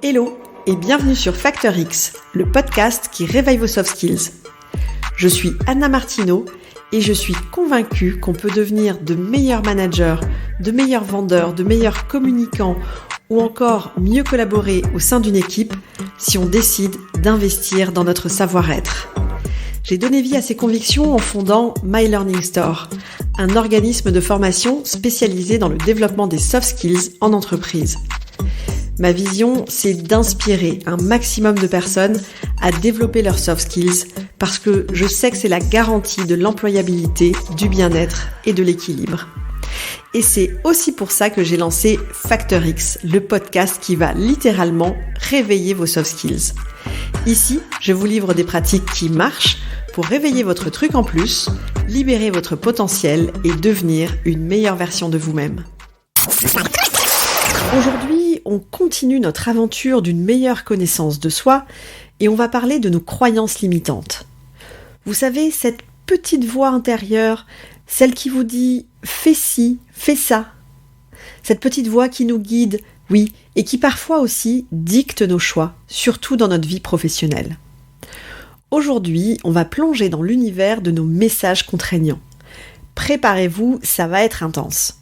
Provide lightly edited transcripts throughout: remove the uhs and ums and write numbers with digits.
Hello et bienvenue sur Factor X, le podcast qui réveille vos soft skills. Je suis Anna Martineau et je suis convaincue qu'on peut devenir de meilleurs managers, de meilleurs vendeurs, de meilleurs communicants ou encore mieux collaborer au sein d'une équipe si on décide d'investir dans notre savoir-être. J'ai donné vie à ces convictions en fondant My Learning Store, un organisme de formation spécialisé dans le développement des soft skills en entreprise. Ma vision, c'est d'inspirer un maximum de personnes à développer leurs soft skills parce que je sais que c'est la garantie de l'employabilité, du bien-être et de l'équilibre. Et c'est aussi pour ça que j'ai lancé Factor X, le podcast qui va littéralement réveiller vos soft skills. Ici, je vous livre des pratiques qui marchent pour réveiller votre truc en plus, libérer votre potentiel et devenir une meilleure version de vous-même. Aujourd'hui, on continue notre aventure d'une meilleure connaissance de soi et on va parler de nos croyances limitantes. Vous savez, cette petite voix intérieure, celle qui vous dit « fais ci, fais ça ». Cette petite voix qui nous guide, oui, et qui parfois aussi dicte nos choix, surtout dans notre vie professionnelle. Aujourd'hui, on va plonger dans l'univers de nos messages contraignants. Préparez-vous, ça va être intense.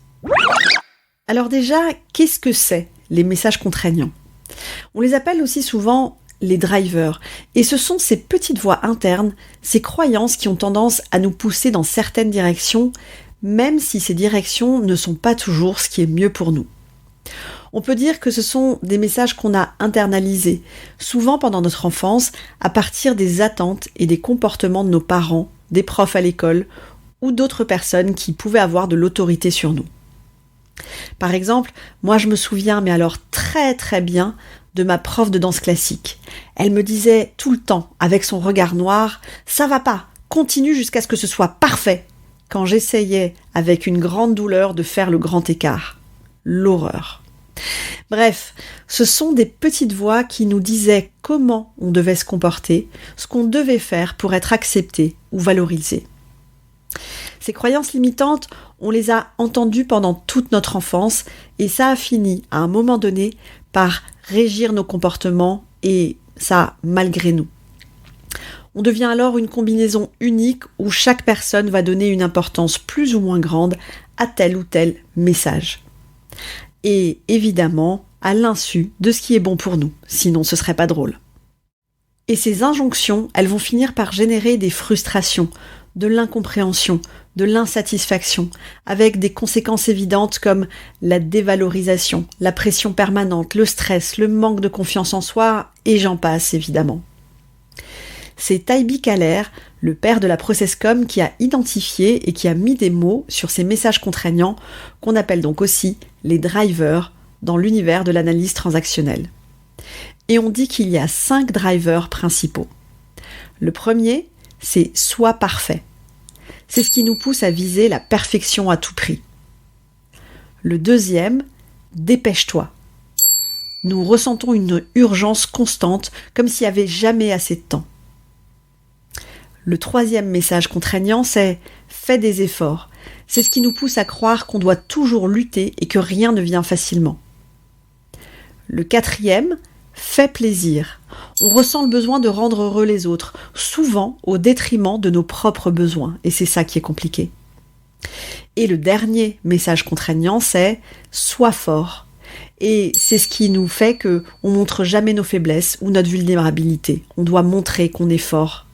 Alors déjà, qu'est-ce que c'est les messages contraignants ? On les appelle aussi souvent les drivers, et ce sont ces petites voix internes, ces croyances qui ont tendance à nous pousser dans certaines directions, même si ces directions ne sont pas toujours ce qui est mieux pour nous. On peut dire que ce sont des messages qu'on a internalisés, souvent pendant notre enfance, à partir des attentes et des comportements de nos parents, des profs à l'école, ou d'autres personnes qui pouvaient avoir de l'autorité sur nous. Par exemple, moi je me souviens, mais alors très bien, de ma prof de danse classique. Elle me disait tout le temps, avec son regard noir, « ça va pas, continue jusqu'à ce que ce soit parfait », quand j'essayais, avec une grande douleur, de faire le grand écart. L'horreur. Bref, ce sont des petites voix qui nous disaient comment on devait se comporter, ce qu'on devait faire pour être accepté ou valorisé. Ces croyances limitantes, on les a entendues pendant toute notre enfance et ça a fini, à un moment donné, par régir nos comportements et ça, malgré nous. On devient alors une combinaison unique où chaque personne va donner une importance plus ou moins grande à tel ou tel message. Et évidemment, à l'insu de ce qui est bon pour nous, sinon ce serait pas drôle. Et ces injonctions, elles vont finir par générer des frustrations, de l'incompréhension, de l'insatisfaction, avec des conséquences évidentes comme la dévalorisation, la pression permanente, le stress, le manque de confiance en soi, et j'en passe évidemment. C'est Taibi Kahler, le père de la ProcessCom, qui a identifié et qui a mis des mots sur ces messages contraignants, qu'on appelle donc aussi les drivers dans l'univers de l'analyse transactionnelle. Et on dit qu'il y a 5 drivers principaux. Le premier, c'est « sois parfait ». C'est ce qui nous pousse à viser la perfection à tout prix. Le deuxième, « dépêche-toi ». Nous ressentons une urgence constante, comme s'il n'y avait jamais assez de temps. Le troisième message contraignant, c'est « fais des efforts ». C'est ce qui nous pousse à croire qu'on doit toujours lutter et que rien ne vient facilement. Le quatrième, « fais plaisir ». On ressent le besoin de rendre heureux les autres, souvent au détriment de nos propres besoins, et c'est ça qui est compliqué. Et le dernier message contraignant, c'est « sois fort ». Et c'est ce qui nous fait qu'on ne montre jamais nos faiblesses ou notre vulnérabilité. On doit montrer qu'on est fort.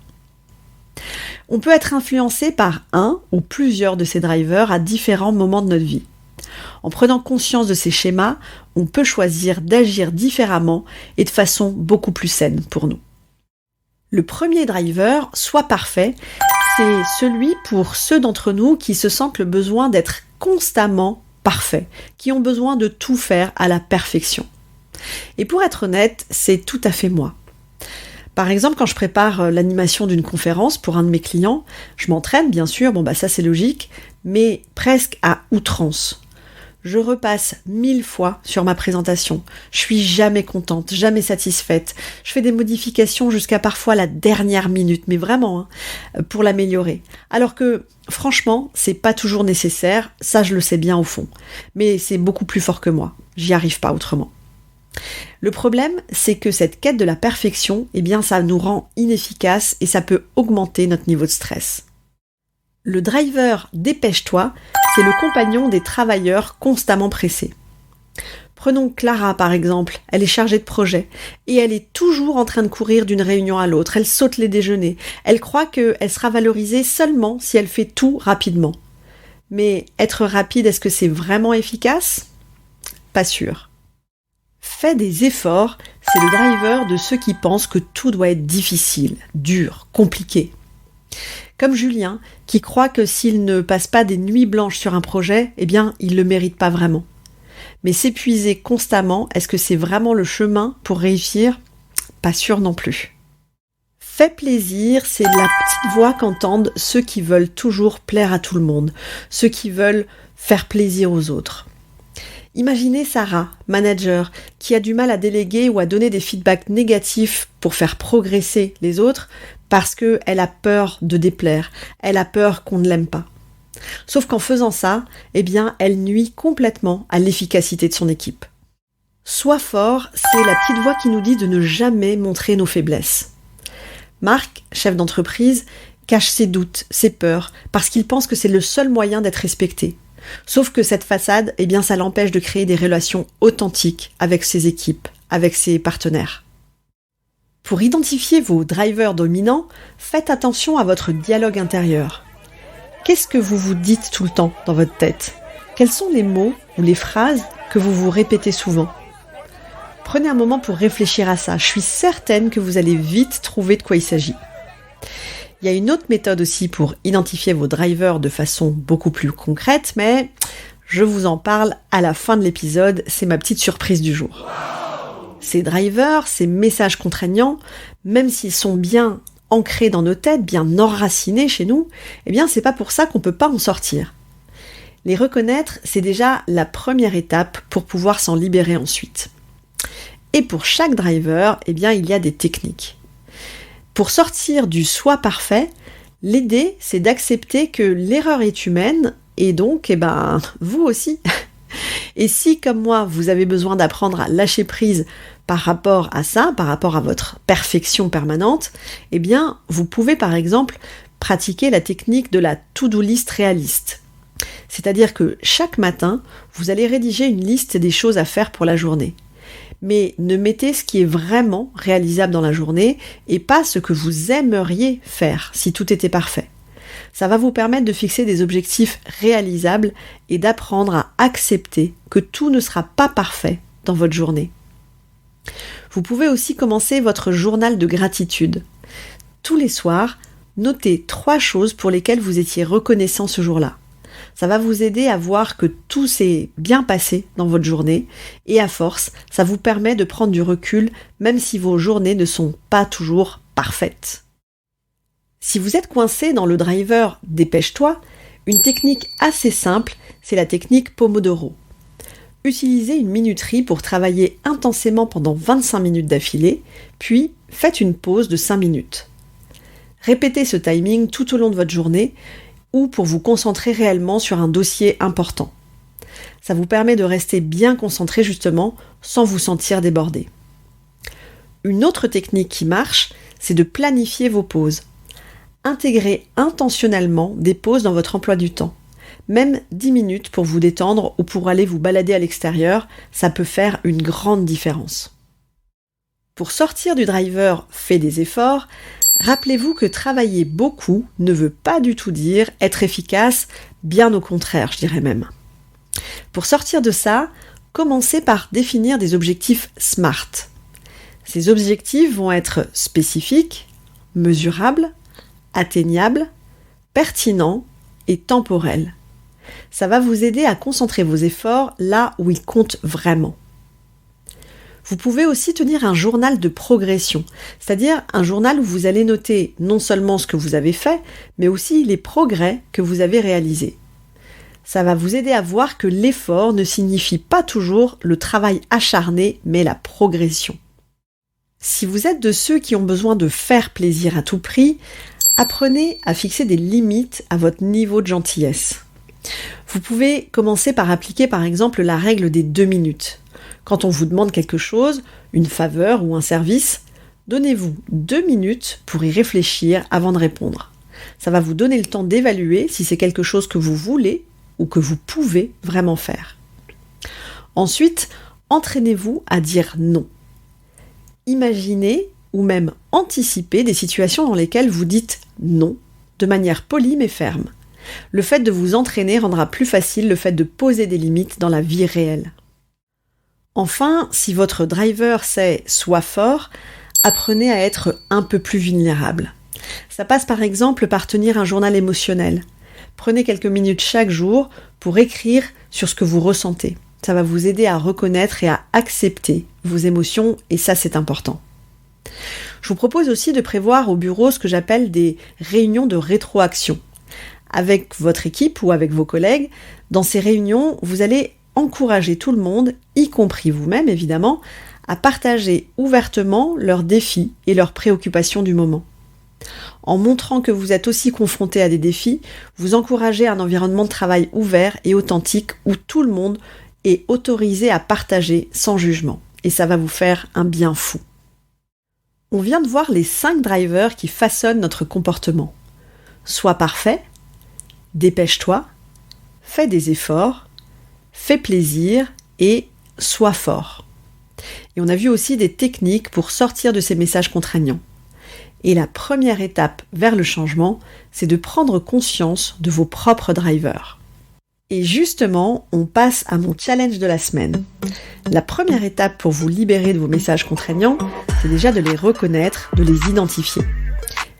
On peut être influencé par un ou plusieurs de ces drivers à différents moments de notre vie. En prenant conscience de ces schémas, on peut choisir d'agir différemment et de façon beaucoup plus saine pour nous. Le premier driver, soit parfait, c'est celui pour ceux d'entre nous qui se sentent le besoin d'être constamment parfaits, qui ont besoin de tout faire à la perfection. Et pour être honnête, c'est tout à fait moi. Par exemple, quand je prépare l'animation d'une conférence pour un de mes clients, je m'entraîne, bien sûr, ça c'est logique, mais presque à outrance. Je repasse 1000 fois sur ma présentation. Je suis jamais contente, jamais satisfaite. Je fais des modifications jusqu'à parfois la dernière minute, mais vraiment, pour l'améliorer. Alors que, franchement, c'est pas toujours nécessaire, ça je le sais bien au fond. Mais c'est beaucoup plus fort que moi. J'y arrive pas autrement. Le problème, c'est que cette quête de la perfection, ça nous rend inefficaces et ça peut augmenter notre niveau de stress. Le driver dépêche-toi, c'est le compagnon des travailleurs constamment pressés. Prenons Clara par exemple, elle est chargée de projet et elle est toujours en train de courir d'une réunion à l'autre, elle saute les déjeuners, elle croit qu'elle sera valorisée seulement si elle fait tout rapidement. Mais être rapide, est-ce que c'est vraiment efficace ? Pas sûr. Fais des efforts, c'est le driver de ceux qui pensent que tout doit être difficile, dur, compliqué. Comme Julien, qui croit que s'il ne passe pas des nuits blanches sur un projet, il le mérite pas vraiment. Mais s'épuiser constamment, est-ce que c'est vraiment le chemin pour réussir ? Pas sûr non plus. Fais plaisir, c'est la petite voix qu'entendent ceux qui veulent toujours plaire à tout le monde, ceux qui veulent faire plaisir aux autres. Imaginez Sarah, manager, qui a du mal à déléguer ou à donner des feedbacks négatifs pour faire progresser les autres parce qu'elle a peur de déplaire, elle a peur qu'on ne l'aime pas. Sauf qu'en faisant ça, elle nuit complètement à l'efficacité de son équipe. Sois fort, c'est la petite voix qui nous dit de ne jamais montrer nos faiblesses. Marc, chef d'entreprise, cache ses doutes, ses peurs, parce qu'il pense que c'est le seul moyen d'être respecté. Sauf que cette façade, ça l'empêche de créer des relations authentiques avec ses équipes, avec ses partenaires. Pour identifier vos drivers dominants, faites attention à votre dialogue intérieur. Qu'est-ce que vous vous dites tout le temps dans votre tête ? Quels sont les mots ou les phrases que vous vous répétez souvent ? Prenez un moment pour réfléchir à ça. Je suis certaine que vous allez vite trouver de quoi il s'agit. Il y a une autre méthode aussi pour identifier vos drivers de façon beaucoup plus concrète, mais je vous en parle à la fin de l'épisode, c'est ma petite surprise du jour. Ces drivers, ces messages contraignants, même s'ils sont bien ancrés dans nos têtes, bien enracinés chez nous, c'est pas pour ça qu'on peut pas en sortir. Les reconnaître, c'est déjà la première étape pour pouvoir s'en libérer ensuite. Et pour chaque driver, il y a des techniques. Pour sortir du soi parfait, l'idée, c'est d'accepter que l'erreur est humaine et donc, vous aussi. Et si, comme moi, vous avez besoin d'apprendre à lâcher prise par rapport à ça, par rapport à votre perfection permanente, vous pouvez par exemple pratiquer la technique de la to-do list réaliste. C'est-à-dire que chaque matin, vous allez rédiger une liste des choses à faire pour la journée. Mais ne mettez ce qui est vraiment réalisable dans la journée et pas ce que vous aimeriez faire si tout était parfait. Ça va vous permettre de fixer des objectifs réalisables et d'apprendre à accepter que tout ne sera pas parfait dans votre journée. Vous pouvez aussi commencer votre journal de gratitude. Tous les soirs, notez 3 choses pour lesquelles vous étiez reconnaissant ce jour-là. Ça va vous aider à voir que tout s'est bien passé dans votre journée et à force, ça vous permet de prendre du recul même si vos journées ne sont pas toujours parfaites. Si vous êtes coincé dans le driver dépêche-toi, une technique assez simple, c'est la technique Pomodoro. Utilisez une minuterie pour travailler intensément pendant 25 minutes d'affilée, puis faites une pause de 5 minutes. Répétez ce timing tout au long de votre journée ou pour vous concentrer réellement sur un dossier important. Ça vous permet de rester bien concentré justement sans vous sentir débordé. Une autre technique qui marche, c'est de planifier vos pauses. Intégrez intentionnellement des pauses dans votre emploi du temps. Même 10 minutes pour vous détendre ou pour aller vous balader à l'extérieur, ça peut faire une grande différence. Pour sortir du driver fait des efforts, rappelez-vous que travailler beaucoup ne veut pas du tout dire être efficace, bien au contraire, je dirais même. Pour sortir de ça, commencez par définir des objectifs SMART. Ces objectifs vont être spécifiques, mesurables, atteignables, pertinents et temporels. Ça va vous aider à concentrer vos efforts là où ils comptent vraiment. Vous pouvez aussi tenir un journal de progression, c'est-à-dire un journal où vous allez noter non seulement ce que vous avez fait, mais aussi les progrès que vous avez réalisés. Ça va vous aider à voir que l'effort ne signifie pas toujours le travail acharné, mais la progression. Si vous êtes de ceux qui ont besoin de faire plaisir à tout prix, apprenez à fixer des limites à votre niveau de gentillesse. Vous pouvez commencer par appliquer par exemple la règle des 2 minutes. Quand on vous demande quelque chose, une faveur ou un service, donnez-vous 2 minutes pour y réfléchir avant de répondre. Ça va vous donner le temps d'évaluer si c'est quelque chose que vous voulez ou que vous pouvez vraiment faire. Ensuite, entraînez-vous à dire non. Imaginez ou même anticipez des situations dans lesquelles vous dites non de manière polie mais ferme. Le fait de vous entraîner rendra plus facile le fait de poser des limites dans la vie réelle. Enfin, si votre driver c'est « sois fort », apprenez à être un peu plus vulnérable. Ça passe par exemple par tenir un journal émotionnel. Prenez quelques minutes chaque jour pour écrire sur ce que vous ressentez. Ça va vous aider à reconnaître et à accepter vos émotions et ça c'est important. Je vous propose aussi de prévoir au bureau ce que j'appelle des réunions de rétroaction. Avec votre équipe ou avec vos collègues, dans ces réunions, vous allez encourager tout le monde, y compris vous-même évidemment, à partager ouvertement leurs défis et leurs préoccupations du moment. En montrant que vous êtes aussi confronté à des défis, vous encouragez un environnement de travail ouvert et authentique où tout le monde est autorisé à partager sans jugement. Et ça va vous faire un bien fou. On vient de voir les 5 drivers qui façonnent notre comportement. Sois parfait, dépêche-toi, fais des efforts, fais plaisir et sois fort. Et on a vu aussi des techniques pour sortir de ces messages contraignants. Et la première étape vers le changement, c'est de prendre conscience de vos propres drivers. Et justement, on passe à mon challenge de la semaine. La première étape pour vous libérer de vos messages contraignants, c'est déjà de les reconnaître, de les identifier.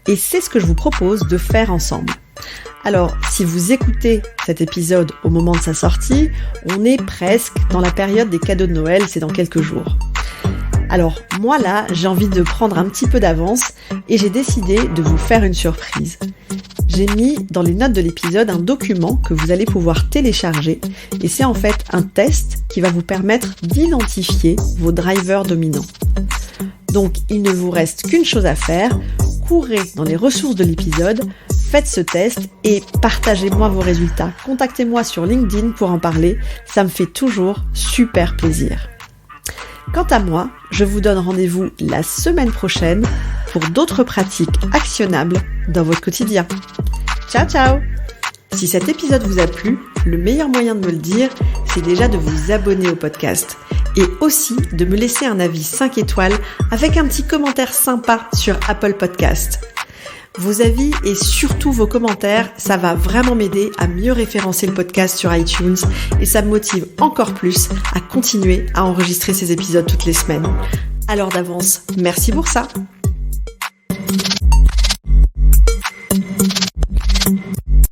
Et c'est ce que je vous propose de faire ensemble. Alors, si vous écoutez cet épisode au moment de sa sortie, on est presque dans la période des cadeaux de Noël, c'est dans quelques jours. Alors, moi là, j'ai envie de prendre un petit peu d'avance et j'ai décidé de vous faire une surprise. J'ai mis dans les notes de l'épisode un document que vous allez pouvoir télécharger et c'est en fait un test qui va vous permettre d'identifier vos drivers dominants. Donc, il ne vous reste qu'une chose à faire, courez dans les ressources de l'épisode, faites ce test et partagez-moi vos résultats. Contactez-moi sur LinkedIn pour en parler, ça me fait toujours super plaisir. Quant à moi, je vous donne rendez-vous la semaine prochaine pour d'autres pratiques actionnables dans votre quotidien. Ciao ciao! Si cet épisode vous a plu, le meilleur moyen de me le dire, c'est déjà de vous abonner au podcast et aussi de me laisser un avis 5 étoiles avec un petit commentaire sympa sur Apple Podcast. Vos avis et surtout vos commentaires, ça va vraiment m'aider à mieux référencer le podcast sur iTunes et ça me motive encore plus à continuer à enregistrer ces épisodes toutes les semaines. Alors d'avance, merci pour ça!